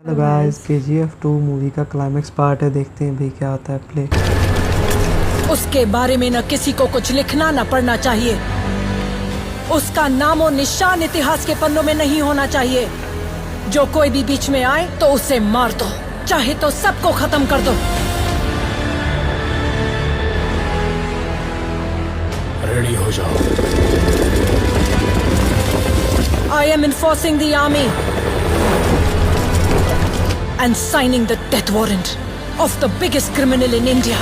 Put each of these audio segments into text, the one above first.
तो guys KGF 2 movie का climax part है, देखते हैं भाई क्या होता है। प्ले। उसके बारे में न किसी को कुछ लिखना न पढ़ना चाहिए। उसका नामो निशान इतिहास के पन्नों में नहीं होना चाहिए। जो कोई भी बीच में आए तो उसे मार दो, चाहे तो सबको खत्म कर दो। रेडी हो जाओ। I am enforcing the army and signing the death warrant of the biggest criminal in India.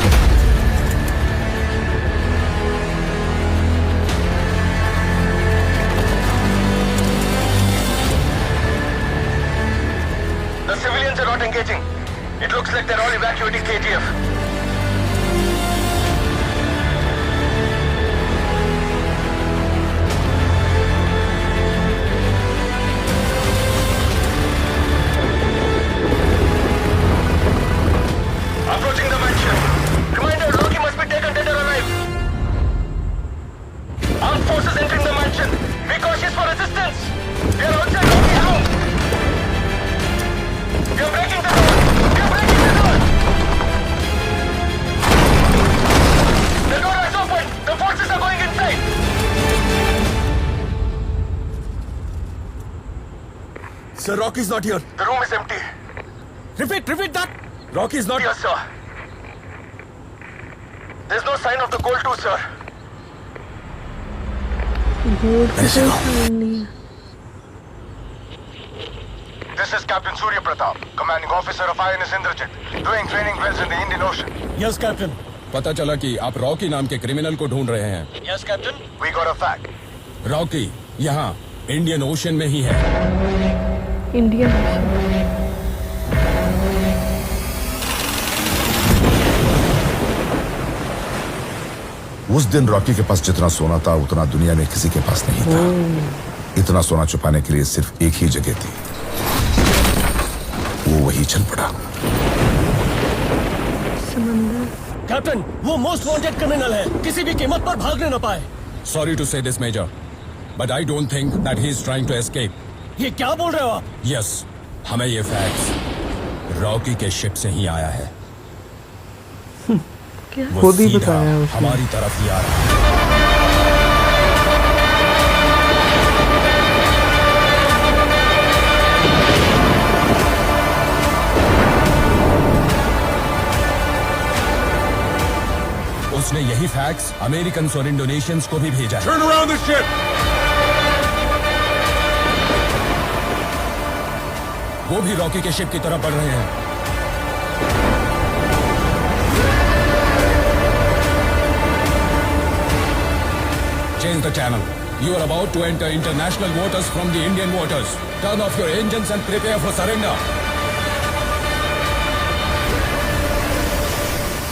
The civilians are not engaging. It looks like they're all evacuating KGF. Approaching the mansion. Reminder, Rocky must be taken dead or alive. Armed forces entering the mansion. Be cautious for resistance. We are outside Rocky House. We are breaking the door. We are breaking the door. The door is open. The forces are going inside. Sir, Rocky's not here. The room is empty. Repeat that. Rocky's not. Yes, sir. There's no sign of the gold too, sir. Let's go. This is Captain Surya Pratap, commanding officer of INS Indrajit, doing training drills in the Indian Ocean. Yes, Captain. पता चला कि आप Rocky नाम के criminal को ढूंढ रहे हैं। Yes, Captain. We got a fact. Rocky यहाँ इंडियन ओशन में ही है। इंडियन उस दिन रॉकी के पास जितना सोना था उतना दुनिया में किसी के पास नहीं था। इतना सोना छुपाने के लिए सिर्फ एक ही जगह थी, वो वही चल पड़ा। कैप्टन, वो मोस्ट वांटेड क्रिमिनल है, किसी भी कीमत पर भागने न पाए। Sorry to say this major, but I don't think that he is trying to escape. ये क्या बोल रहे हो आप? यस, हमें ये फैक्ट्स रॉकी के शिप से ही आया है। वो खुद ही सीधा बताया है उसने। हमारी तरफ ही आ रहा है। उसने यही फैक्ट्स अमेरिकन और इंडोनेशियंस को भी भेजा है। Turn around the ship. वो भी रॉकी के शिप की तरफ बढ़ रहे हैं। Change the channel. You are about to enter international waters from the Indian waters. Turn off your engines and prepare for surrender.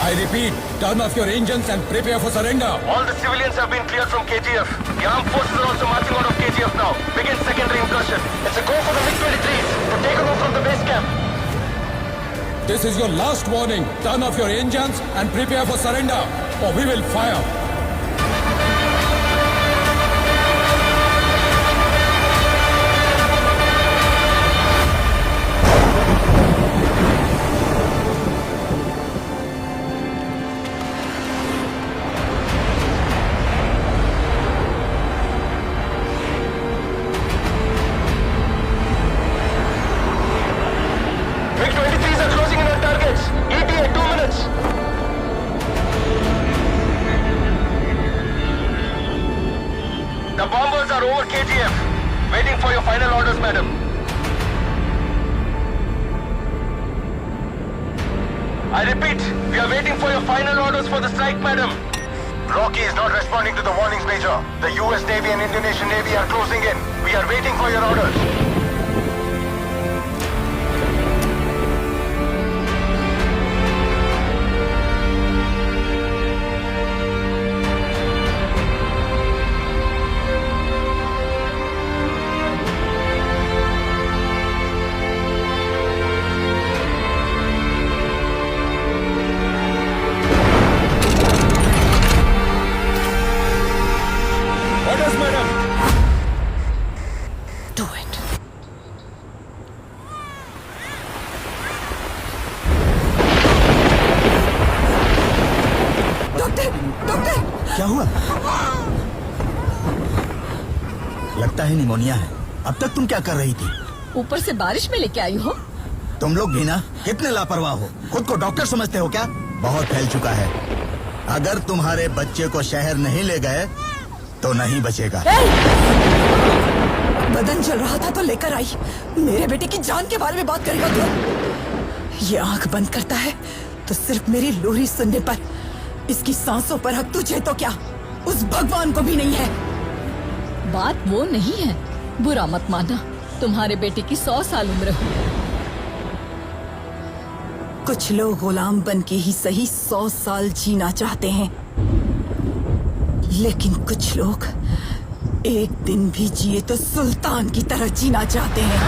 I repeat, turn off your engines and prepare for surrender. All the civilians have been cleared from KGF. The armed forces are also marching out of KGF now. Begin secondary incursion. It's a go for the MiG-23s to take over from the base camp. This is your last warning. Turn off your engines and prepare for surrender, or we will fire. MiG-23s are closing in on targets. ETA 2 minutes. The bombers are over KGF. Waiting for your final orders, madam. I repeat, we are waiting for your final orders for the strike, madam. Rocky is not responding to the warnings, Major. The US Navy and Indonesian Navy are closing in. We are waiting for your orders. Orders, madam. Do it. क्या हुआ? लगता है pneumonia है। अब तक तुम क्या कर रही थी? ऊपर से बारिश में लेके आई हो। तुम लोग भी ना कितने लापरवाह हो। खुद को डॉक्टर समझते हो क्या? बहुत फैल चुका है। अगर तुम्हारे बच्चे को शहर नहीं ले गए तो नहीं बचेगा। बदन जल रहा था तो लेकर आई। मेरे बेटे की जान के बारे में बात करेगा तू? ये आंख बंद करता है तो सिर्फ मेरी लोरी सुनने पर। इसकी सांसों पर हक तुझे तो क्या, उस भगवान को भी नहीं है। बात वो नहीं है, बुरा मत माना। तुम्हारे बेटे की 100 साल उम्र हो। कुछ लोग गुलाम बन के ही सही 100 साल जीना चाहते हैं, लेकिन कुछ लोग एक दिन भी जिए तो सुल्तान की तरह जीना चाहते हैं।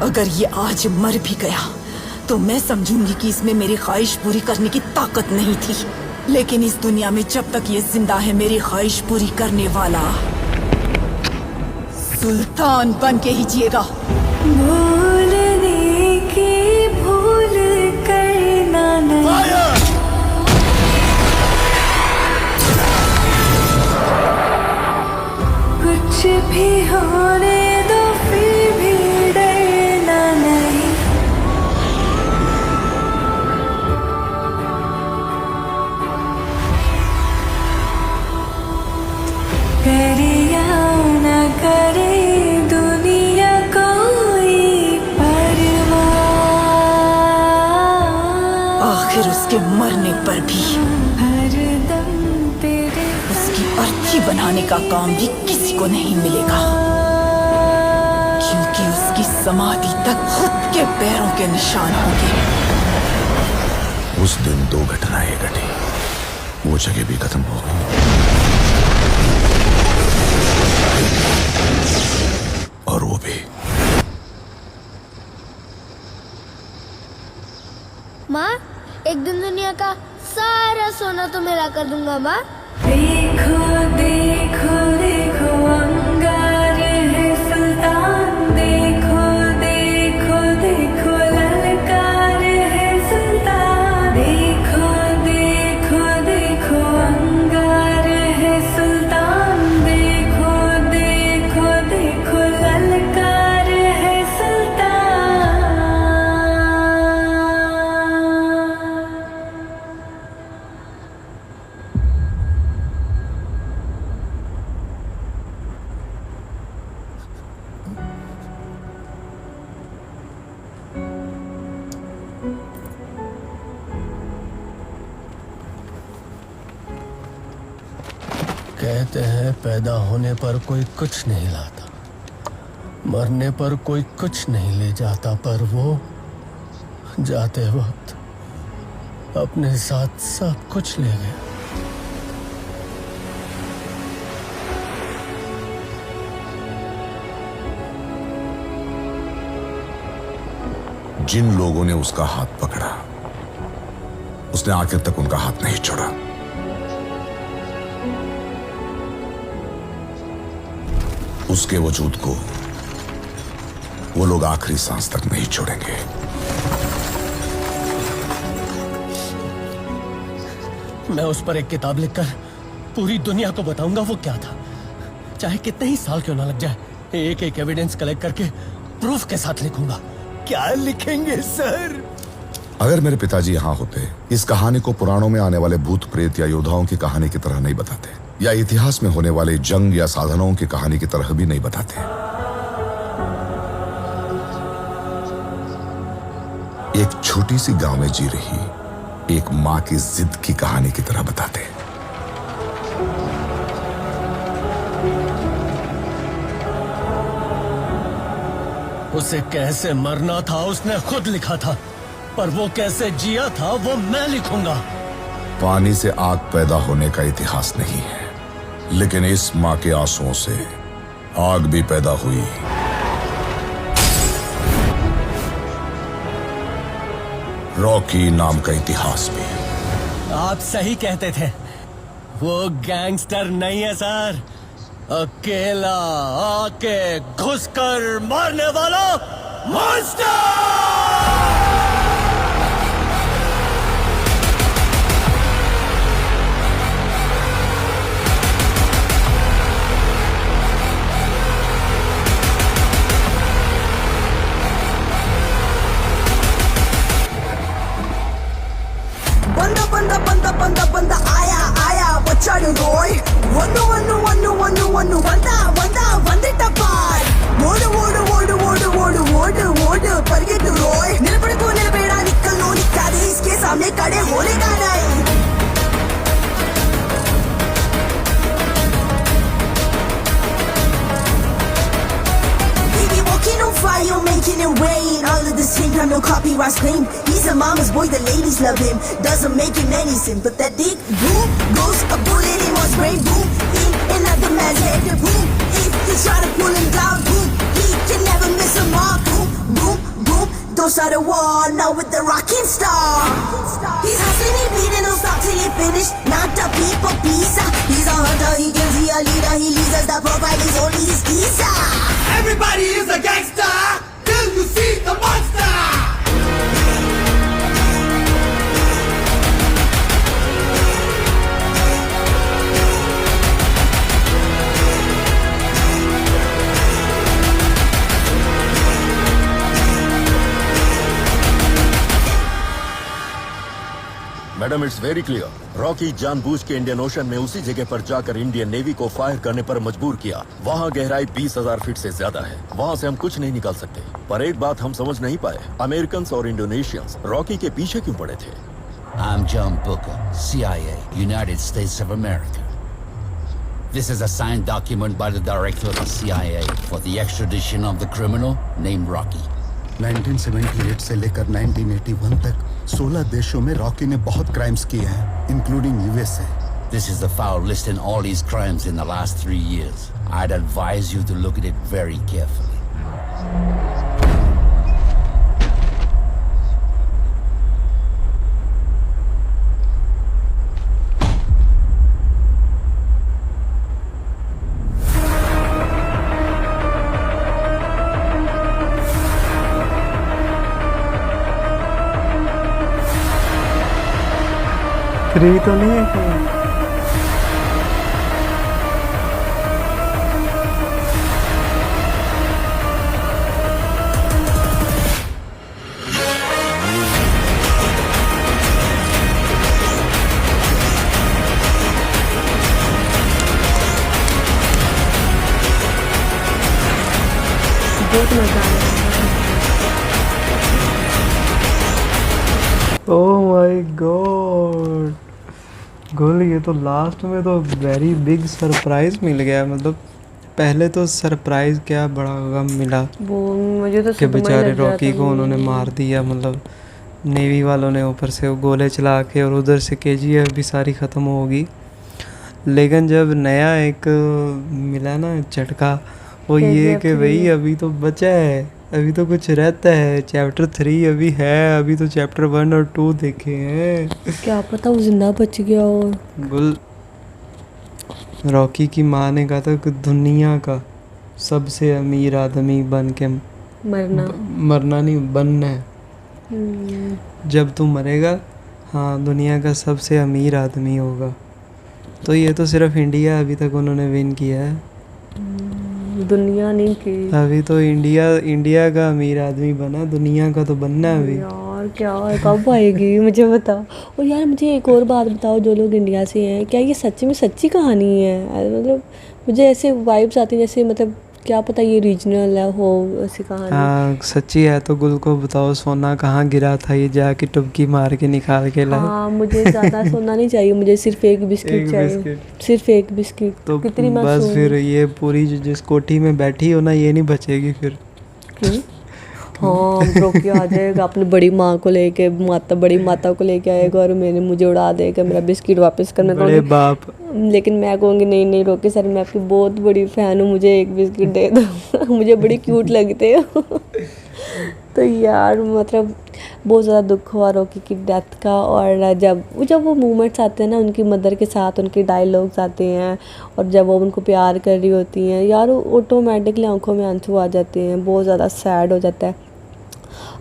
अगर ये आज मर भी गया तो मैं समझूंगी कि इसमें मेरी ख्वाहिश पूरी करने की ताकत नहीं थी। लेकिन इस दुनिया में जब तक ये जिंदा है, मेरी ख्वाहिश पूरी करने वाला सुल्तान बन के ही जिएगा। भूलने की भूल करना नहीं। कुछ भी होने दो फिर भी डरना नहीं। करे या न करे दुनिया कोई परवाह। आखिर उसके मरने पर भी हरदम तेरे उसकी अर्थी बनाने का काम भी किसी को नहीं मिलेगा, क्योंकि उसकी समाधि तक खुद के पैरों के निशान होंगे। उस दिन 2 घटनाएं घटी, वो जगह भी खत्म हो गई और वो भी। माँ, एक दिन दुनिया का सारा सोना तो मेरा कर दूंगा माँ। देखो देखो देखो अंगार है सुल्तान। देखो देखो देखो ललकार है सुल्तान। देखो देखो देखो अंगार है सुल्तान। देखो देखो देखो ललकार है सुल्तान। कहते हैं पैदा होने पर कोई कुछ नहीं लाता, मरने पर कोई कुछ नहीं ले जाता, पर वो जाते वक्त अपने साथ सब कुछ ले गया। जिन लोगों ने उसका हाथ पकड़ा, उसने आखिर तक उनका हाथ नहीं छोड़ा। उसके वजूद को वो लोग आखिरी सांस तक नहीं छोड़ेंगे। मैं उस पर एक किताब लिखकर पूरी दुनिया को बताऊंगा वो क्या था, चाहे कितने ही साल क्यों ना लग जाए। एक एक एविडेंस कलेक्ट करके प्रूफ के साथ लिखूंगा। क्या लिखेंगे सर? अगर मेरे पिताजी यहां होते, इस कहानी को पुराणों में आने वाले भूत प्रेत या योद्धाओं की कहानी की तरह नहीं बताते, या इतिहास में होने वाले जंग या साधनों की कहानी की तरह भी नहीं बताते। एक छोटी सी गांव में जी रही एक मां की जिद की कहानी की तरह बताते। उसे कैसे मरना था उसने खुद लिखा था, पर वो कैसे जिया था वो मैं लिखूंगा। पानी से आग पैदा होने का इतिहास नहीं है, लेकिन इस मां के आंसुओं से आग भी पैदा हुई। रॉकी नाम का इतिहास भी। आप सही कहते थे, वो गैंगस्टर नहीं है सर, अकेला आके घुसकर मारने वाला monster. making it rain. All of the same time, no copyrights claim. He's a mama's boy, the ladies love him. Doesn't make him any sin, but that dick, boom, goes a bullet in one's brain, boom, in another man's head, boom. If you try to pull him down, boom, he can never miss a mark, boom, boom, boom. Don't start a war now with the rocking star. He's hustling, he bleeding, don't stop till he finish. Not a people pizza. He's a hunter, he can see a leader. He leads us, the profile is only his teaser. Everybody is a gangster till you see the monster. Madam it's very clear Rocky जानबूझ के Indian ocean में उसी जगह पर जाकर Indian navy को fire करने पर मजबूर किया। वहाँ गहराई 20,000 फीट से ज्यादा है, वहाँ से हम कुछ नहीं निकाल सकते। पर एक बात हम समझ नहीं पाए, अमेरिकन और इंडोनेशियंस रॉकी के पीछे क्यों पड़े थे? I'm John Booker, CIA, United States of America. This is a signed document by the director of the CIA for the extradition of the criminal named Rocky. 1978 से लेकर 1981 तक 16 देशों में रॉकी ने बहुत क्राइम्स किए हैं, including USA. This is the file listing all these crimes in the last 3 years. I'd advise you to look at it very carefully. Free तो नहीं है कहीं? बहुत मजा आया। ओह माय गॉड गुल, ये तो लास्ट में तो वेरी बिग सरप्राइज मिल गया। मतलब पहले तो सरप्राइज क्या बड़ा गम मिला वो मुझे तो कि सदमा ही बेचारे लग गया रॉकी था। को उन्होंने मार दिया। मतलब नेवी वालों ने ऊपर से वो गोले चला के, और उधर से केजीएफ भी सारी ख़त्म होगी। लेकिन जब नया एक मिला ना झटका, वो ये KGF कि भाई अभी तो बचा है, अभी तो कुछ रहता है। चैप्टर 3 अभी है, अभी तो चैप्टर 1 और 2 देखे हैं। क्या पता वो जिंदा बच गया हो। गुल, रॉकी की माँ ने कहा था कि दुनिया का सबसे अमीर आदमी बन के मरना नहीं, बनना है। जब तू मरेगा, हाँ, दुनिया का सबसे अमीर आदमी होगा। तो ये तो सिर्फ इंडिया अभी तक उन्होंने विन किया है, दुनिया नहीं की। अभी तो इंडिया का अमीर आदमी बना, दुनिया का तो बनना है अभी। यार क्या कब आएगी मुझे बताओ। और यार मुझे एक और बात बताओ, जो लोग इंडिया से हैं, क्या ये सच्ची में सच्ची कहानी है? मतलब मुझे ऐसे वाइब्स आती हैं जैसे, मतलब क्या पता ये रीजनल है हो ऐसी कहानी। हाँ सच्ची है तो गुल को बताओ, सोना कहाँ गिरा था ये जाके टुबकी मार के निकाल के लाए। हाँ मुझे ज़्यादा सोना नहीं चाहिए, मुझे सिर्फ एक बिस्किट चाहिए, सिर्फ एक बिस्किट। तो कितनी बस फिर ये पूरी जिस कोठी में बैठी हो ना, ये नहीं बचेगी फिर। क्यों? हाँ रॉकी आ जाएगा अपनी बड़ी माँ को लेके, बड़ी माता को लेके आएगा और मुझे उड़ा देगा, मेरा बिस्किट वापस कर। मैं बड़े बाप। लेकिन मैं कहूँगी नहीं नहीं रॉकी सर, मैं आपकी बहुत बड़ी फ़ैन हूँ, मुझे एक बिस्किट दे दो। मुझे बड़ी क्यूट लगते हो। तो यार मतलब बहुत ज़्यादा दुख हुआ रॉकी की डेथ का। और जब वो मोमेंट्स आते हैं ना उनकी मदर के साथ, उनके डायलॉग्स आते हैं, और जब वो उनको प्यार कर रही होती हैं यार, ऑटोमेटिकली आंखों में आंसू आ जाते हैं, बहुत ज़्यादा सैड हो जाता है।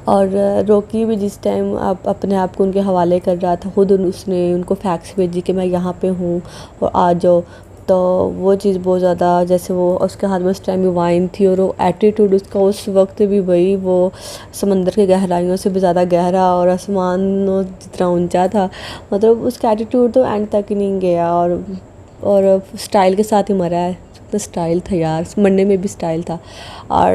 और रॉकी भी जिस टाइम अपने आप को उनके हवाले कर रहा था, खुद उसने उनको फैक्स भेजी कि मैं यहाँ पे हूँ और आ जाओ। तो वो चीज़ बहुत ज़्यादा, जैसे वो उसके हाथ में उस टाइम भी वाइन थी, और वो एटीट्यूड उसका उस वक्त भी वही, वो समंदर के गहराइयों से भी ज़्यादा गहरा और आसमानों जितना ऊंचा था। मतलब उसका एटीट्यूड तो एंड तक ही नहीं गया, और स्टाइल के साथ ही मरा है। इतना स्टाइल था यार, मरने में भी स्टाइल था। और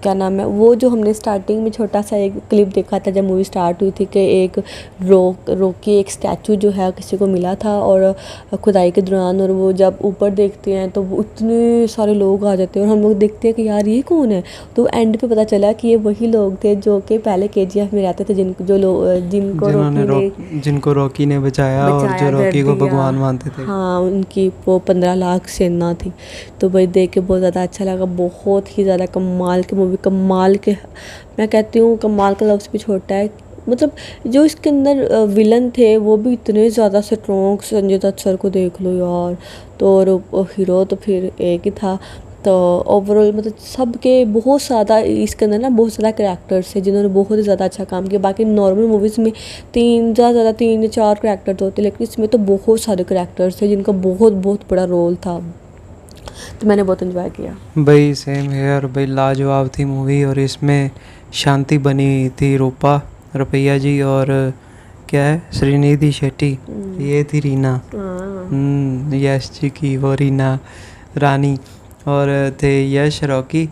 क्या नाम है वो, जो हमने स्टार्टिंग में छोटा सा एक क्लिप देखा था जब मूवी स्टार्ट हुई थी कि एक रॉकी एक स्टैचू जो है किसी को मिला था और खुदाई के दौरान, और वो जब ऊपर देखते हैं तो वो इतने सारे लोग आ जाते हैं और हम लोग देखते हैं कि यार ये कौन है। तो एंड पे पता चला कि ये वही लोग थे जो कि पहले KGF में रहते थे, जिनको रॉकी ने बचाया और जो रॉकी को भगवान मानते थे। हाँ, उनकी वो 15 लाख सेना थी। तो भाई देख के बहुत ज़्यादा अच्छा लगा, बहुत ही ज़्यादा कमाल की मूवी, कमाल के, मैं कहती हूँ कमाल का लफ्ज़ भी छोटा है। मतलब जो इसके अंदर विलन थे वो भी इतने ज़्यादा स्ट्रॉन्ग, संजय दत्त सर को देख लो यार, तो और हीरो तो फिर एक ही था। तो ओवरऑल मतलब सबके बहुत ज़्यादा इसके अंदर ना बहुत ज़्यादा करैक्टर्स हैं जिन्होंने बहुत ही ज़्यादा अच्छा काम किया। बाकी नॉर्मल मूवीज़ में 3 या 4 करैक्टर्स होते, लेकिन इसमें तो बहुत सारे करैक्टर्स थे जिनका बहुत बहुत बड़ा रोल था। तो मैंने बहुत एंजॉय किया भाई, सेम हेयर भाई, लाजवाब थी मूवी। और इसमें शांति बनी थी रुपैया जी, और क्या है श्रीनिधि शेट्टी, ये थी रीना, यश जी की वो रीना रानी, और थे यश रॉकी,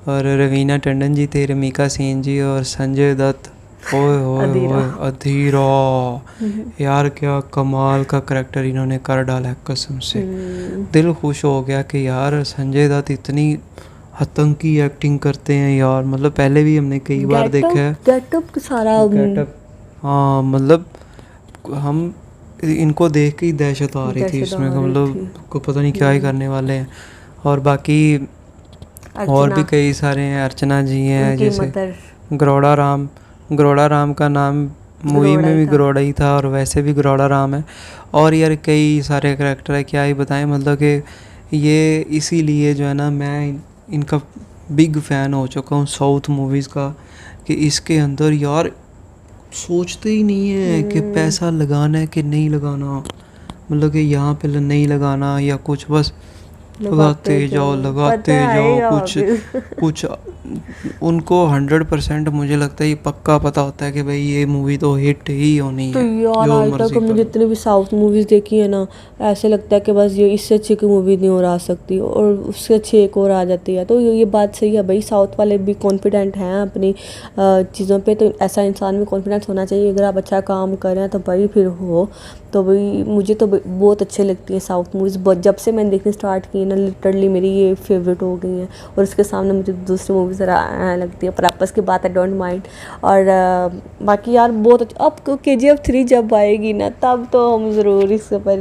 और रवीना टंडन जी थे, रमिका सेन जी, और संजय दत्त। ओए ओए अधीरा यार, क्या कमाल का करैक्टर इन्होंने कर डाला है, कसम से दिल खुश हो गया कि यार संजय दत्त इतनी आतंकी एक्टिंग करते हैं यार। मतलब पहले भी हमने कई बार देखा है गेटअप सारा गेटअप, हाँ मतलब हम इनको देख के ही दहशत आ रही थी इसमें, मतलब को पता नहीं क्या ही करने वाले हैं। और बाकी और भी कई सारे हैं, अर्चना जी हैं, जैसे गरोड़ा राम का नाम मूवी में भी गरोड़ा ही था और वैसे भी गरोड़ा राम है। और यार कई सारे करैक्टर है, क्या ही बताएं। मतलब कि ये इसीलिए जो है ना, मैं इनका बिग फ़ैन हो चुका हूँ साउथ मूवीज़ का, कि इसके अंदर यार सोचते ही नहीं है कि पैसा लगाना है कि नहीं लगाना, मतलब कि यहाँ पे नहीं लगाना या कुछ, बस लगाते जाओ कुछ उनको 100% मुझे लगता है ये पक्का पता होता है कि भाई ये मूवी तो हिट ही होनी है। तो यार आज तक हमने जितने भी साउथ मूवीज़ देखी है ना, ऐसे लगता है कि बस ये इससे अच्छी कोई मूवी नहीं और आ सकती, और उससे अच्छी एक और आ जाती है। तो ये बात सही है भाई, साउथ वाले भी कॉन्फिडेंट हैं अपनी चीज़ों पे, तो ऐसा इंसान में कॉन्फिडेंस होना चाहिए। अगर आप अच्छा काम कर रहे हैं तो भाई फिर हो। तो भाई मुझे तो बहुत अच्छे लगती है साउथ मूवीज़, जब से मैंने देखनी स्टार्ट की ना, लिटरली मेरी ये फेवरेट हो गई हैं। और उसके सामने मुझे दूसरी मूवीज़ ज़रा लगती है, पर आपस की बात है, डोंट माइंड। और बाकी यार बहुत अच्छा, अब KGF 3 जब आएगी ना, तब तो हम ज़रूर इसके ऊपर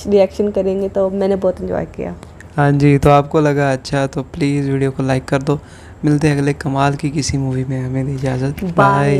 रिएक्शन करेंगे। तो मैंने बहुत इन्जॉय किया। हाँ जी, तो आपको लगा अच्छा तो प्लीज़ वीडियो को लाइक कर दो। मिलते हैं अगले कमाल की किसी मूवी में, हमें दी इजाज़त, बाय।